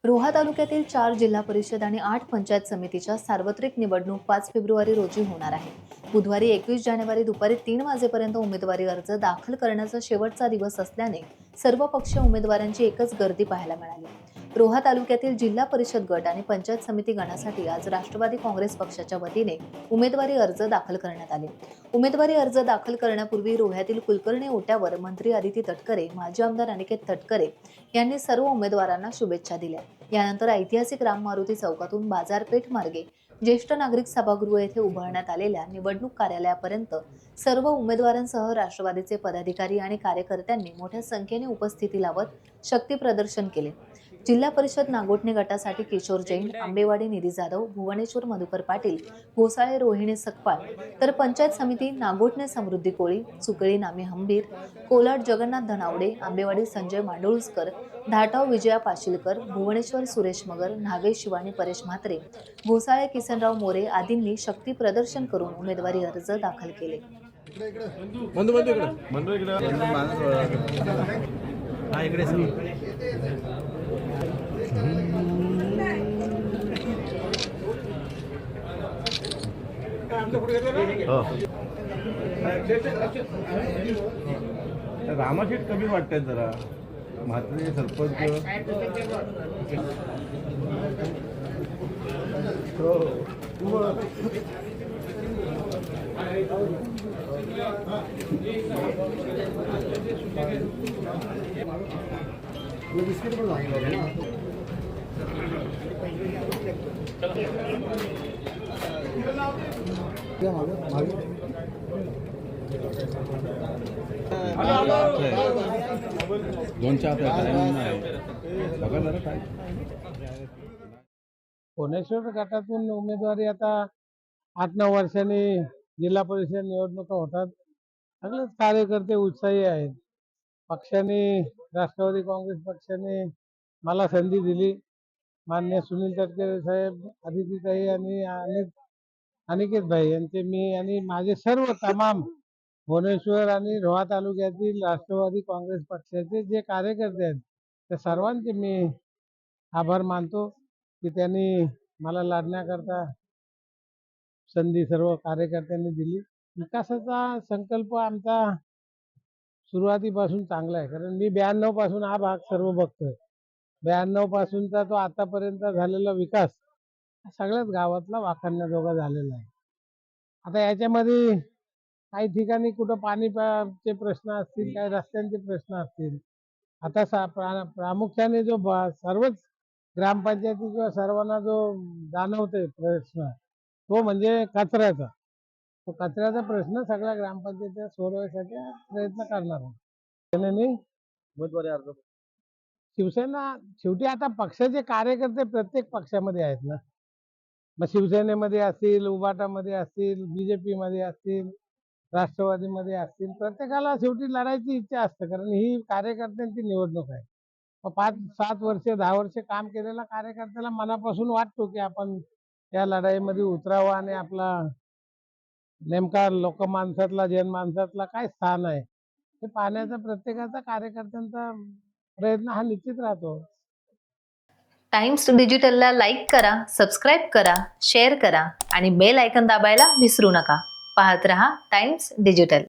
रोहा तालुक्यातील 4 जिल्हा परिषद आणि 8 पंचायत समितीच्या सार्वत्रिक निवडणूक 5 फेब्रुवारी रोजी होणार आहे. बुधवारी 21 जानेवारी दुपारी 3 वाजेपर्यंत उमेदवारी अर्ज दाखल करण्याचा शेवटचा दिवस असल्याने सर्व पक्षीय उमेदवारांची एकच गर्दी पाहायला मिळाली. रोहा तालुक्यातील जिल्हा परिषद गट आणि पंचायत समिती गणासाठी आज राष्ट्रवादी काँग्रेस पक्षाच्या वतीने उमेदवारी अर्ज दाखल करण्यात आले. उमेदवारी अर्ज दाखल करण्यापूर्वी रोह्यातील कुलकर्णी ओट्यावर मंत्री अदिती तटकरे, माजी आमदार अनिकेत तटकरे यांनी सर्व उमेदवारांना शुभेच्छा दिल्या. यानंतर ऐतिहासिक राम मारुती चौकातून बाजारपेठ मार्गे ज्येष्ठ नागरिक सभागृह येथे उभारण्यात आलेल्या निवडणूक कार्यालयापर्यंत सर्व उमेदवारांसह राष्ट्रवादीचे पदाधिकारी आणि कार्यकर्त्यांनी मोठ्या संख्येने उपस्थिती लावत शक्ती प्रदर्शन केले. जिल्हा परिषद नागोठणे गटासाठी किशोर जैन, आंबेवाडी निधी जाधव, भुवनेश्वर मधुकर पाटील, घोसाळे रोहिणी सकपाळ, तर पंचायत समिती नागोठणे समृद्धी कोळी, सुकळी नामे हंबीर, कोलाड जगन्नाथ धनावडे, आंबेवाडी संजय मांडुळसकर, धाटाव विजया पाशीलकर, भुवनेश्वर सुरेश मगर, नागे शिवानी परेश म्हात्रे, घोसाळे किसनराव मोरे आदींनी शक्ती प्रदर्शन करून उमेदवारी अर्ज दाखल केले. रामाशेठ कमी वाटतात जरा म्हात्रे सरपंच बिस्किट पण लागले ना. भुवनेश्वर गटातून उमेदवारी आता 8-9 वर्षांनी जिल्हा परिषद निवडणुका होतात. सगळेच कार्यकर्ते उत्साही आहेत. पक्षाने राष्ट्रवादी काँग्रेस पक्षाने मला संधी दिली. माननीय सुनील तटकरे साहेब, अदितीताई आणि अनिकेत भाई यांचे मी आणि माझे सर्व तमाम भुवनेश्वर आणि रोहा तालुक्यातील राष्ट्रवादी काँग्रेस पक्षाचे जे कार्यकर्ते आहेत त्या सर्वांचे मी आभार मानतो की त्यांनी मला लढण्याकरता संधी सर्व कार्यकर्त्यांनी दिली. विकासाचा संकल्प आमचा सुरुवातीपासून चांगला आहे, कारण मी 92 पासून हा भाग सर्व बघतोय. 92 पासूनचा तो आतापर्यंत झालेला विकास सगळ्याच गावातला वाखाणण्याजोगा झालेला आहे. आता याच्यामध्ये काही ठिकाणी कुठं पाणीचे प्रश्न असतील, काही रस्त्यांचे प्रश्न असतील. आता प्रामुख्याने जो सर्वच ग्रामपंचायती किंवा सर्वांना जो जाणवतोय प्रश्न तो म्हणजे कचऱ्याचा. तो कचऱ्याचा प्रश्न सगळ्या ग्रामपंचायतीला सोडवण्यासाठी प्रयत्न करणार आहे. उमेदवारी अर्ज शिवसेना शेवटी आता पक्षाचे कार्यकर्ते प्रत्येक पक्षामध्ये आहेत ना. मग शिवसेनेमध्ये असतील, उबाटामध्ये असतील, बीजेपी मध्ये असतील, राष्ट्रवादीमध्ये असतील, प्रत्येकाला शेवटी लढायची इच्छा असते, कारण ही कार्यकर्त्यांची निवडणूक आहे. 5-7 वर्ष 10 वर्ष काम केलेला कार्यकर्त्याला मनापासून वाटतो की आपण त्या लढाईमध्ये उतरावं आणि आपला नेमका लोकमानसातला जनमानसातला काय स्थान आहे हे पाहण्याचा प्रत्येकाचा कार्यकर्त्यांचा प्रयत्न हा निश्चित राहतो. टाइम्स डिजिटलला लाईक करा, सबस्क्राईब करा, शेअर करा आणि बेल आयकॉन दाबायला विसरू नका. पाहत रहा टाइम्स डिजिटल.